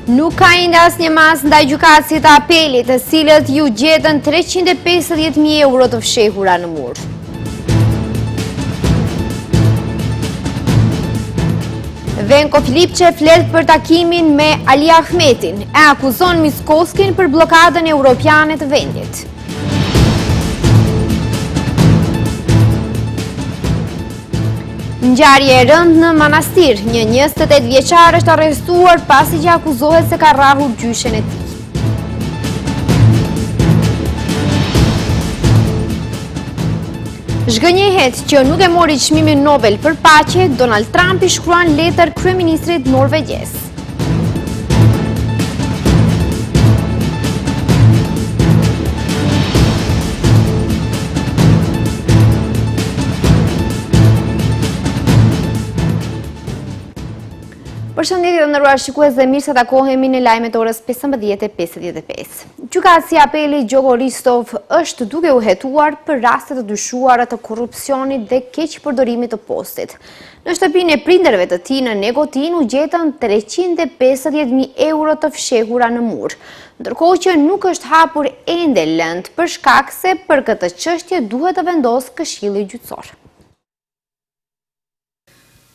Nuk ka ende asnjë masë ndaj gjykatësit të apelit, të cilët ju gjetën 350.000 euro të fshehura në mur. Venko Filipçe flet për takimin me Ali Ahmetin, e akuzon Mickovskijn për bllokadën europiane të vendit. Ngjarje e rëndë në Manastir, një 28 vjeçar është arrestuar pasi që akuzohet se ka rrahur gjyshen e tij. Zhgënjehet që nuk e mori çmimin Nobel për paqe, Donald Trump i shkruan letër kryeministrit norvegjes. Përshëndetje të nderuar shikues dhe mirë se takohemi në lajmet orës 15:55. Gjykatësi i apelit Gjoko Ristov është duke u hetuar për raste të dyshuara të korrupsionit dhe keqpërdorimit të postit. Në shtëpinë e prindërve të tij në Negotin u gjetën 350.000 euro të fshehura në mur, ndërkohë që nuk është hapur ende lëndë për shkak se për këtë çështje duhet të vendosë Këshilli Gjyqësor.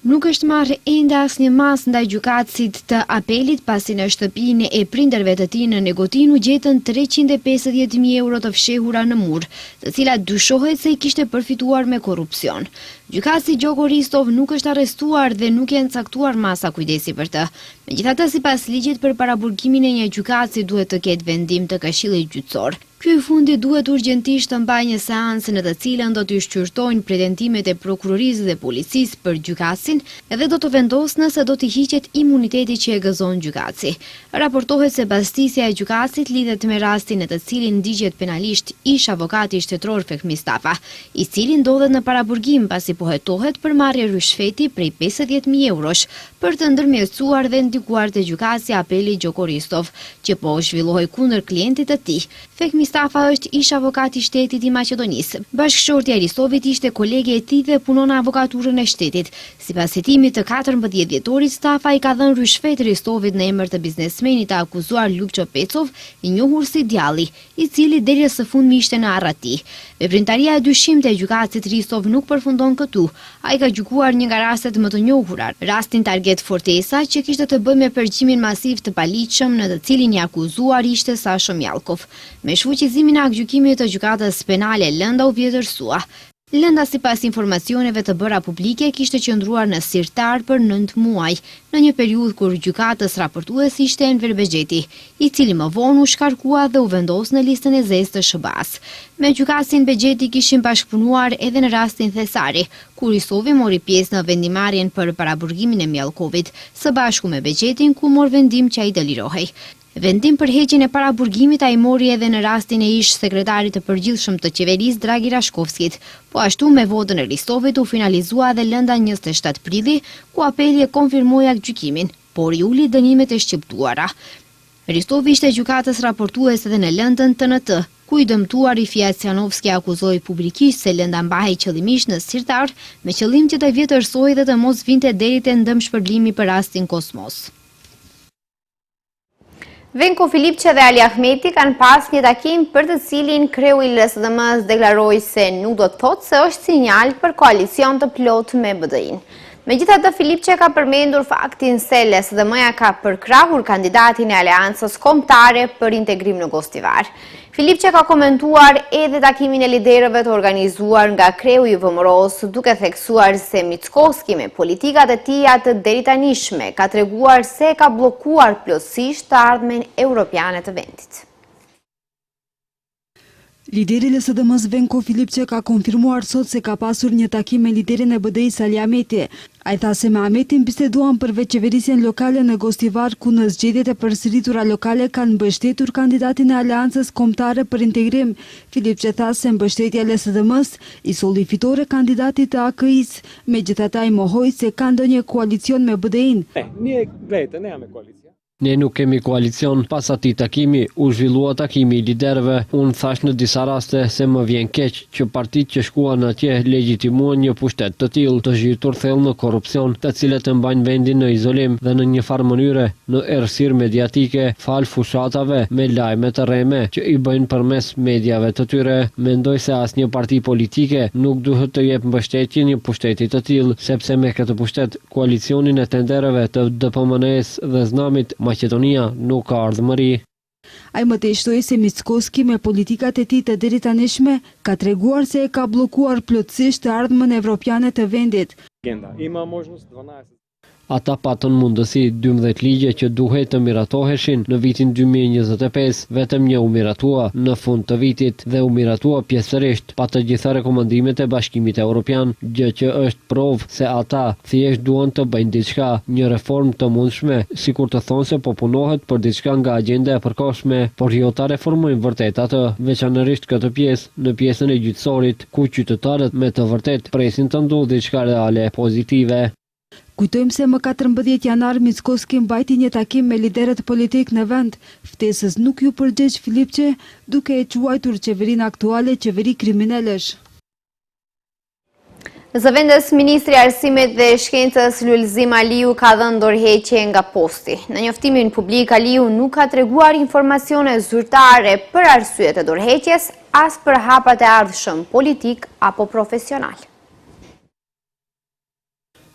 Nuk është marrë ende asnjë masë ndaj gjykatësit të apelit pasi në shtëpinë e prindërve të tij në Negotin u gjetën 350.000 euro të fshehura në mur, të cilat dyshohet se i kishte përfituar me korrupsion. Gjykatësi Gjoko Ristov nuk është arrestuar dhe nuk janë caktuar masa kujdesi për të. Megjithatë, sipas ligjit për paraburgimin e një gjykatësi duhet të ketë vendim të Këshillit Gjyqësor. Ky fundi duhet urgjentisht të mbajë një seancë në të cilën do të shqyrtojnë pretentimet e prokurorisë dhe policisë për gjykatësin dhe do të vendosë nëse do të hiqet imuniteti që e gëzon gjykatësi. Raportohet se pastisja e gjykatësit lidhet me rastin në të cilin ndigjet penalisht ish avokati shtetror Fehmi Stafa, i cili ndodhet në paraburgim pasi po hetohet për marrje rishfeti prej 50.000 eurosh për të ndërmjetësuar dhe ndikuar te gjykatësi apeli Gjoko Ristov, që po zhvillohej kundër klientit të tij. Fehmi Stafa është ish avokati i shtetit i Maqedonisë. Bashkëshortja e Ristovit ishte kolege e tij dhe punon në avokaturën e shtetit. Sipas hetimit të 14 dhjetorit, Stafa i ka dhënë rishfet Ristovit në emër të biznesmenit të akuzuar Lukço Pecov, i njohur si Djalli, i cili deri së fundmi ishte në arrat tij. Veprimtaria e dyshimte e gjykatësit Ristov nuk përfundon këtu. Ai ka gjykuar një nga rastet më të njohura, rastin Target Fortesa, që kishte të bëjë me përgjimin masiv të paligjshëm në të cilin i akuzuar ishte Sasho Mjallkov. Me shfuqizimin e aktgjykimit të gjykatës penale, lënda u vjetërsua. Lënda sipas informacioneve të bëra publike kishte qëndruar në sirtar për 9 muaj, në një periudhë kur gjykatës raportues ishte Enver Bexheti, i cili më vonë u shkarkua dhe u vendos në listën e zezë të SHBA-s. Me gjykatësin Bexheti kishin bashkëpunuar edhe në rastin Thesari, kur Ristovi mori pjesë në vendimarrjen për paraburgimin e Mjallkovit, së bashku me Bexhetin, ku mor vendim që ai delirohej. Vendim për heqjen e paraburgimit ai mori edhe në rastin e ish sekretarit të përgjithshëm të qeverisë Dragi Rashkovskit. Po ashtu me votën e Ristovit u finalizua edhe lënda 27 prilli, ku apeli e konfirmoi aktgjykimin, por i uli dënimet e shqiptuara. Ristovi ishte gjykatës raportues edhe në lëndën TNT, ku i dëmtuari Fiacianovski akuzoi publikisht se lënda mbahej qëllimisht në sirtar, me qëllim që të vjetërsojë dhe të mos vinte deri te ndëmshpërblimi për rastin Kosmos. Venko Filipçe dhe Ali Ahmeti kanë pas një takim për të cilin kreu i LSDM-s deklaroi se nuk do të thotë se është sinjal për koalicion të plotë me BDI-n. Megjithatë, Filipçe ka përmendur faktin se LSDM-ja ka përkrahur kandidatin e Aleancës Kombëtare për integrim në Gostivar. Filipçe ka komentuar edhe takimin e liderëve të organizuar nga kreu i VMRO-s, duke theksuar se Mickovskij me politikat e tija të deritanishme ka treguar se ka bllokuar plotësisht të ardhmen europiane të vendit. Lideri i LSDM-s Venko Filipçe ka konfirmuar sot se ka pasur një takim me liderin e BDI-s Ali Ahmeti. Ai tha se me Ahmetin biseduan për veçeverisjen lokale në Gostivar, ku në zgjedhjet e përsëritura lokale kanë mbështetur kandidatin e Aleancës Kombëtare për integrim. Filipçe tha se mbështetja e LSDM-s i solli fitore kandidatit të AKI-s, megjithatë ai mohoi se ka ndonjë koalicion me BDI-n. Nije, gledajte, nema koalicija. Ne nuk kemi koalicion, pas atij takimi u zhvillua takimi i liderëve. Unë thash në disa raste se më vjen keq që partitë që shkuan atje legjitimuan një pushtet të tillë të zhytur thellë në korrupsion, të cilët e mbajnë vendin në izolim dhe në një farë mënyre në errësirë mediatike, fal fushatave me lajme të rreme që i bëjnë përmes mediave të tyre. Mendoj se asnjë parti politike nuk duhet të jep mbështetje një pushteti të tillë, sepse me këtë pushtet koalicionin e tendereve të DPMN-s dhe Znamit Maqedonia nuk ka ardhmëri. Ai më tej shtoi se Mickoski me politikat e tij të deritanishme ka treguar se e ka bllokuar plotësisht të ardhmën evropiane të vendit. Ata patën mundësi 12 ligje që duhet të miratoheshin në vitin 2025, vetëm një u miratua në fund të vitit dhe u miratua pjesërisht pa të gjitha rekomandimet e Bashkimit Evropian, gjë që është provë se ata thjesht duan të bëjnë diçka, një reformë të mundshme, sikur të thonë se po punohet për diçka nga agjenda e përkohshme, por jo ta reformojnë vërtet atë, veçanërisht këtë pjesë, në pjesën e gjyqësorit, ku qytetarët me të vërtet presin të ndodhë diçka reale pozitive. Kujtojmë se më 14 janar Mickoski mbajti një takim me liderët politik në vend. Ftesës nuk ju përgjigj Filipçe, duke e quajtur qeverinë aktuale qeveri kriminalesh. Zëvendës Ministri i Arsimit dhe Shkencës Lulzim Aliu ka dhënë dorëheqje nga posti. Në njoftimin publik, Aliu nuk ka treguar informacione zyrtare për arsyet e dorëheqjes, as për hapat e ardhshëm politik apo profesional.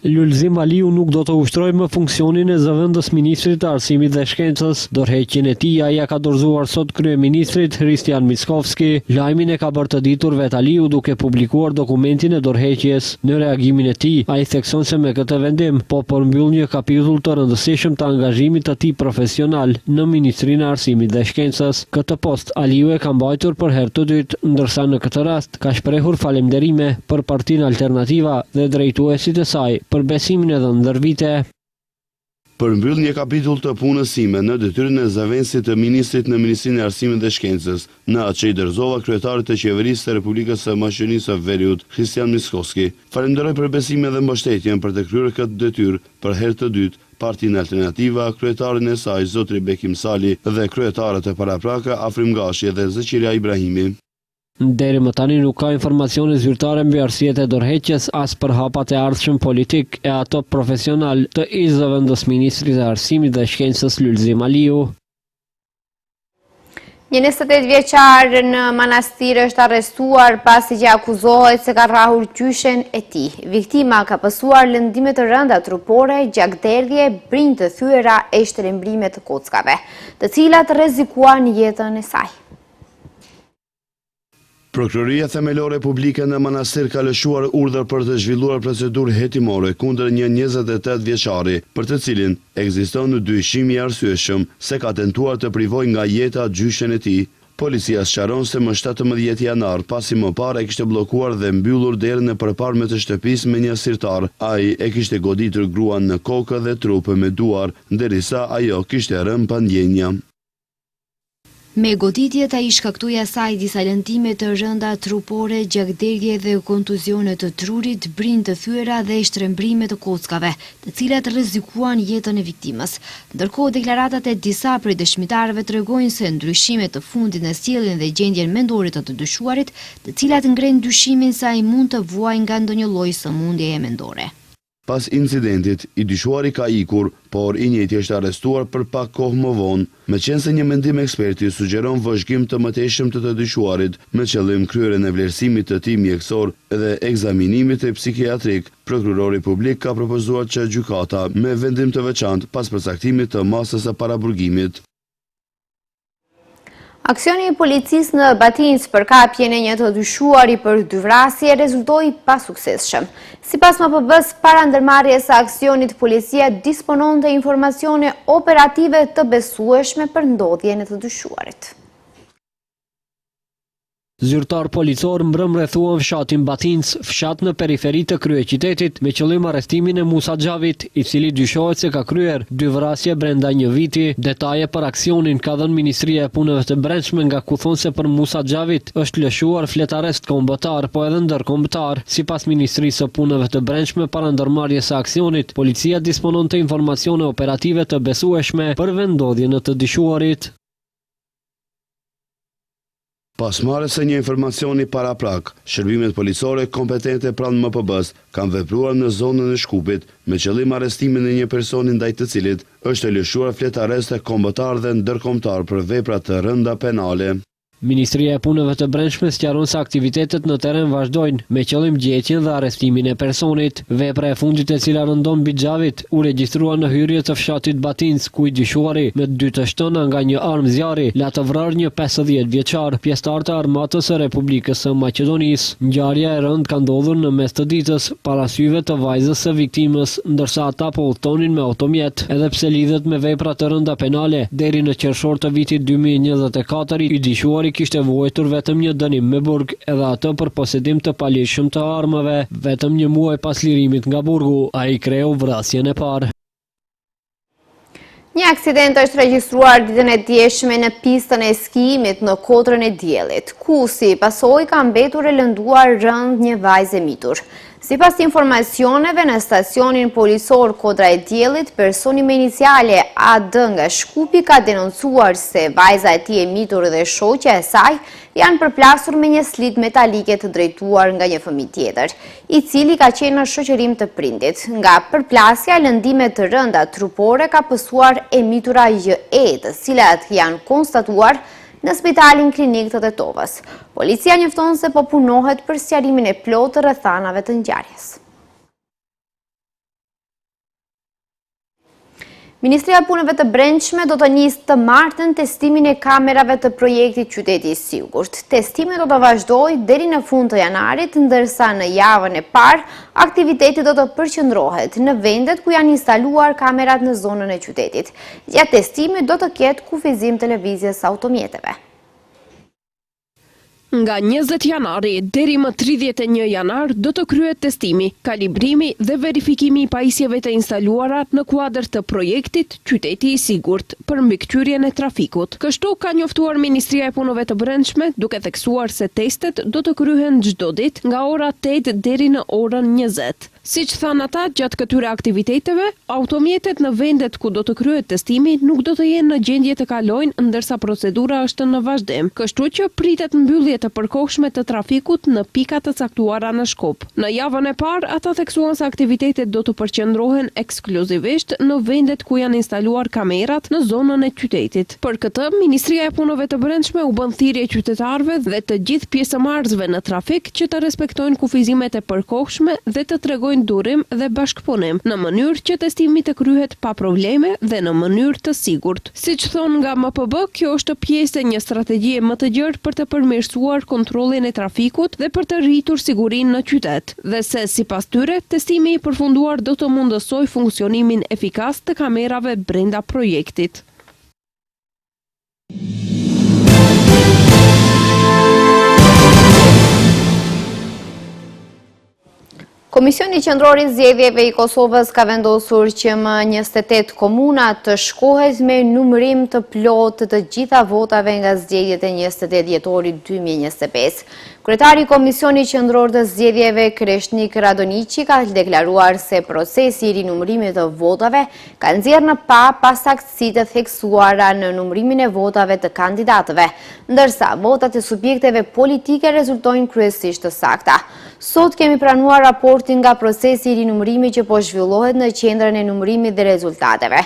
Lulzim Aliu nuk do të ushtrojë më funksionin e zëvendës Ministrit të Arsimit dhe Shkencës. Dorëheqjen e tij ai ka dorëzuar sot kryeministrit Hristian Mickoski. Lajmin e ka bërë të ditur vet Aliu duke publikuar dokumentin e dorëheqjes. Në reagimin e tij, ai thekson se me këtë vendim po përmbyll një kapitull të rëndësishëm të angazhimit të tij profesional në Ministrinë e Arsimit dhe Shkencës. Këtë post Aliu e ka mbajtur për herë të dytë, ndërsa në këtë rast ka shprehur falënderime për Partinë Alternativa dhe drejtuesit e saj për besimin e dhënë ndër vite. Përmbyll një kapitull të punës sime në detyrën e zëvendësit të ministrit në Ministrinë e Arsimit dhe Shkencës, në atë që i dorëzova kryetarit të qeverisë të Republikës së Maqedonisë së Veriut, Hristian Mickoski. Falenderoj për besimin dhe mbështetjen për të kryer këtë detyrë për herë të dytë. Partinë Alternativa, kryetarin e saj Zotri Bekim Sali dhe kryetarët e parapraka Afrim Gashi dhe Zeqiria Ibrahimi. Deri më tani nuk ka informacione zyrtare mbi arsyet e dorëheqjes as për hapat e ardhshëm politik e ato profesional të zëvendës Ministrit të Arsimit dhe Shkencës Lulzim Aliu. Një 28 vjeçar në Manastir është arrestuar pasi që akuzohet se ka rrahur gjyshen e tij. Viktima ka pasur lëndime të rënda trupore, gjakderdhje, brinj të thyera e shtrembrime të kockave, të cilat rrezikuan jetën e saj. Prokuroria Themelore Publike në Manastir ka lëshuar urdhër për të zhvilluar procedurë hetimore kundër një 28 vjeçari, për të cilin ekziston dyshim i arsyeshëm se ka tentuar të privojë nga jeta gjyshen e tij. Policia sqaron se më 17 janar, pasi më parë e kishte bllokuar dhe mbyllur derën e përparme të shtëpisë me një sirtar, ai e kishte goditur gruan në kokë dhe trup me duar, derisa ajo kishte rënë pa ndjenja. Me goditjet ai shkaktoi asaj disa lëndime të rënda trupore, gjakderdhje dhe kontuzione të trurit, brinj të thyera dhe shtrembrime të kockave, të cilat rrezikuan jetën e viktimës. Ndërkohë, deklaratat e disa prej dëshmitarëve tregojnë se ndryshimet të fundit në sjelljen dhe gjendjen mendore të të dyshuarit, të cilat ngrenë dyshimin se ai mund të vuajë nga ndonjë lloj sëmundjeje mendore. Pas incidentit, i dyshuari ka ikur, por i njëjti është arrestuar për pak kohë më vonë, meqense një mendim eksperti sugjeron vëzhgim të mëtejshëm të dyshuarit me qëllim kryerjen e vlerësimit të tij mjekësor dhe ekzaminimit e psikiatrik. Prokurori publik ka propozuar që gjykata me vendim të veçantë pas përcaktimit të masës së paraburgimit. Aksioni i policisë në Batincë për kapjen e një të dyshuari për 2 vrasje rezultoi pa suksesshëm. Sipas MPB-s, para ndërmarrjes së aksionit, policia dispononte informacione operative të besueshme për ndodhjen e të dyshuarit. Zyrtar policor mbrëm rrethuan fshatin Batinc, fshat në periferi të kryeqytetit, me qëllim arrestimin e Musa Xhavit, i cili dyshohet se ka kryer 2 vrasje brenda 1 viti. Detaje për aksionin ka dhënë Ministria e Punëve të Brendshme, nga ku thonë se për Musa Xhavit është lëshuar fletarest kombëtar, po edhe ndërkombëtar. Sipas Ministrisë së Punëve të Brendshme, para ndërmarrjes së aksionit, policia disponon të informacione operative të besueshme për vendodhjen e të dyshuarit. Pas marrjes së një informacioni paraprak, shërbimet policore kompetente pranë MPB-s kanë vepruar në zonën e Shkupit me qëllim arrestimin e një personi ndaj të cilit është lëshuar flet arreste kombëtar dhe ndërkombëtar për vepra të rënda penale. Ministria e Punëve të Brendshme sqaron se aktivitetet në teren vazhdojnë me qëllim gjetjen dhe arrestimin e personit. Vepra e fundit e cila rëndon mbi Xhavit u regjistrua në hyrje të fshatit Batinc, ku i dyshuari me 2 të shtëna nga një armë zjarri la të vrarë një 50 vjeçar, pjesëtar të armatës së Republikës së Maqedonisë. Ngjarja e rëndë ka ndodhur në mes të ditës, para syve të vajzës së viktimës, ndërsa ata po udhtonin me automjet. Edhe pse lidhet me vepra të rënda penale, deri në qershor të vitit 2024 i dyshuari kishte vuajtur vetëm një dënim me burg, edhe atë për posedim të palishëm të armëve, vetëm një muaj pas lirimit nga burgu. Ai kreu vrasjen e parë. Një aksident është regjistruar ditën e djeshme në pistën e skijimit në Kodrën e Diellit, ku si pasojë ka mbetur e lënduar rënd një vajzë e mitur. Sipas informacioneve në stacionin policor Kodra e Diellit, personi me iniciale AD nga Shkupi ka denoncuar se vajza e tij e mitur dhe shoqja e saj janë përplasur me një slit metalike të drejtuar nga një fëmijë tjetër, i cili ka qenë në shoqërim të prindit. Nga përplasja, lëndime të rënda trupore ka pësuar e mitura JE, të cilat janë konstatuar në Spitalin Klinik të Tetovës. Policia njofton se po punohet për sqarimin e plotë të rrethanave të ngjarjes. Ministria e Punëve të Brendshme do të nisë të martën testimin e kamerave të projektit Qyteti i Sigurt. Testimi do të vazhdojë deri në fund të janarit, ndërsa në javën e parë aktiviteti do të përqendrohet në vendet ku janë instaluar kamerat në zonën e qytetit. Gjatë testimit do të ketë kufizim të lëvizjes automjeteve. Nga 20 janari deri më 31 janar do të kryhet testimi, kalibrimi dhe verifikimi i pajisjeve të instaluara në kuadër të projektit Qyteti i Sigurt për mbikëqyrjen e trafikut. Kështu ka njoftuar Ministria e Punëve të Brendshme, duke theksuar se testet do të kryhen çdo ditë nga ora 8 deri në orën 20. Siç thanë ata, gjatë këtyre aktiviteteve, automjetet në vendet ku do të kryhet testimi nuk do të jenë në gjendje të kalojnë, ndërsa procedura është në vazhdim. Kështu që pritet mbyllje të përkohshme të trafikut në pikat të caktuara në Shkup. Në javën e parë, ata theksuan se aktivitetet do të përqendrohen ekskluzivisht në vendet ku janë instaluar kamerat në zonën e qytetit. Për këtë, Ministria e Punëve të Brendshme u bën thirrje qytetarëve dhe të gjithë pjesëmarrësve në trafik që të respektojnë kufizimet e përkohshme dhe të tregojnë durim dhe bashkëpunim, në mënyrë që testimi të kryhet pa probleme dhe në mënyrë të sigurt. Siç thonë nga MPB, kjo është pjesë e një strategjie më të gjerë për të përmirësuar kontrollin e trafikut dhe për të rritur sigurinë në qytet, dhe se sipas tyre, testimi i përfunduar do të mundësojë funksionimin efikas të kamerave brenda projektit. Komisioni Qendror i Zgjedhjeve i Kosovës ka vendosur që më 28 komuna të shkohet me numërim të plotë të gjitha votave nga zgjedhjet e 28 dhjetorit 2025. Kryetari i Komisionit Qendror të Zgjedhjeve, Kreshnik Radoniqi, ka deklaruar se procesi i rinumërimit të votave ka nxjerrë në pa pasaktësitë të theksuara në numërimin e votave të kandidatëve, ndërsa votat e subjekteve politike rezultojnë kryesisht të sakta. Sot kemi pranuar raportin nga procesi i rinumërimit që po zhvillohet në qendrën e numërimit dhe rezultateve.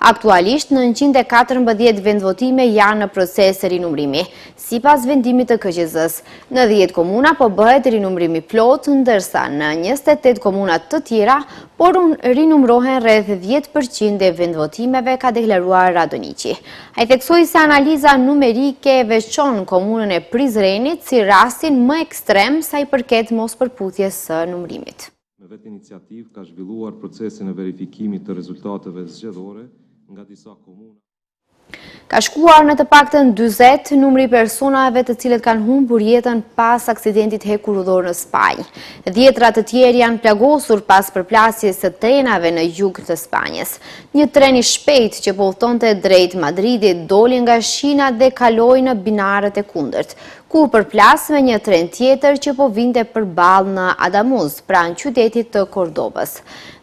Aktualisht, 914 vendvotime janë në proces rinumërimi, sipas vendimit të KQZ-s. Në 10 komuna po bëhet rinumërimi plot, ndërsa në 28 komuna të tjera por rinumërohen rreth 10% e vendvotimeve, ka deklaruar Radoniqi. Ai theksoi se analiza numerike veçon komunën e Prizrenit si rastin më ekstrem sa i përket mospërputhjes së numërimit. Me vetë iniciativë ka zhvilluar procesin e verifikimit të rezultateve zgjedhore nga disa komuna. Ka shkuar në të paktën 40 numri personave të cilët kanë humbur jetën pas aksidentit hekurudhor në Spanjë. 10 të tjerë janë plagosur pas përplasjes së trenave në jug të Spanjës. Një tren i shpejt që po udhtonte drejt Madridit doli nga shina dhe kaloi në binarët e kundërt, ku përplas me një tren tjetër që po vinte përballë në Adamuz, pranë qytetit të Kordobës.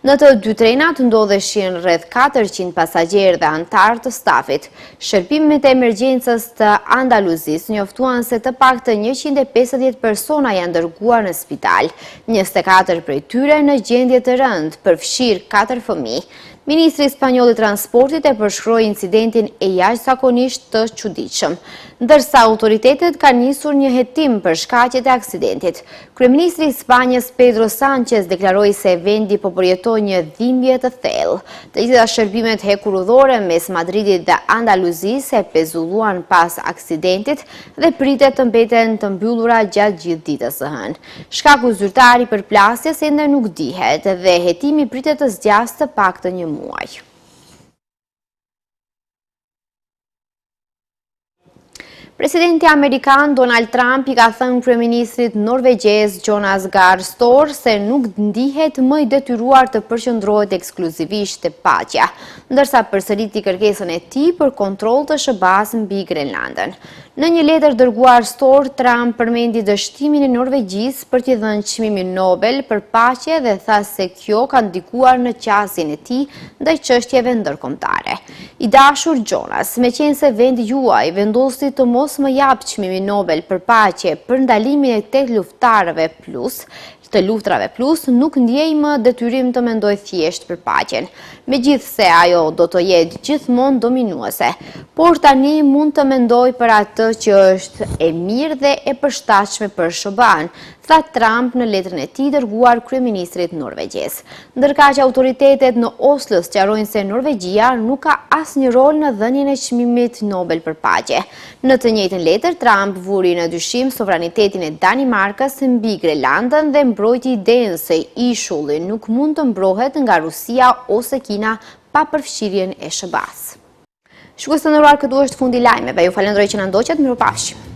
Në të dy trenat ndodheshin rreth 400 pasagjerë dhe antar të stafit. Shërbimet e emergjencës të Andaluzis njoftuan se të paktën 150 persona janë dërguar në spital, 24 prej tyre në gjendje të rëndë, përfshirë 4 fëmijë. Ministri Spanjoll i Transportit e përshkroi incidentin e jashtëzakonisht të çuditshëm, ndërsa autoritetet kanë nisur një hetim për shkaqet e aksidentit. Kryeministri i Spanjës Pedro Sánchez deklaroi se vendi po përjetoi një dhimbje të thellë. Të gjitha shërbimet hekurudhore mes Madridit dhe Andaluzisë e pezulluan pas aksidentit dhe pritet të mbeten të mbyllura gjatë gjithë ditës së hënë. Shkaku zyrtar i përplasjes ende nuk dihet dhe hetimi pritet të zgjasë të paktën një muaj. Presidenti Amerikan Donald Trump i ka thënë kryeministrit norvegjez Jonas Gahr Store se nuk ndihet më i detyruar të përqendrohet ekskluzivisht te paqja, ndërsa përsëriti kërkesën e tij për kontroll të SBA-s mbi Grenlandën. Në një letër dërguar Store, Trump përmendi dështimin e Norvegjisë për t'i dhënë çmimin Nobel për paqe dhe tha se kjo ka ndikuar në qasjen e tij ndaj çështjeve ndërkombëtare. I dashur Jonas, meqense vendi juaj vendosi të mos më jap çmimin Nobel për paqe për ndalimin e 8 luftarëve të luftrave plus, nuk ndjej më detyrim të mendoj thjesht për paqen, megjithse ajo do të jetë gjithmonë dominuese, por tani mund të mendoj për atë që është e mirë dhe e përshtatshme për SBA-n, tha Trump në letrën e tij dërguar kryeministrit norvegjez. Ndërkaq që autoritetet në Oslo sqarojnë se Norvegjia nuk ka asnjë rol në dhënien e çmimit Nobel për paqe. Në të njëjtën letër, Trump vuri në dyshim sovranitetin e Danimarkës mbi Grenlandën dhe mbrojti idenë se ishulli nuk mund të mbrohet nga Rusia ose Kina pa përfshirjen e SBA-s. Shikues të nderuar, këtu është fundi i lajmeve. Ju falenderoj që na ndoqët, mirupafshim.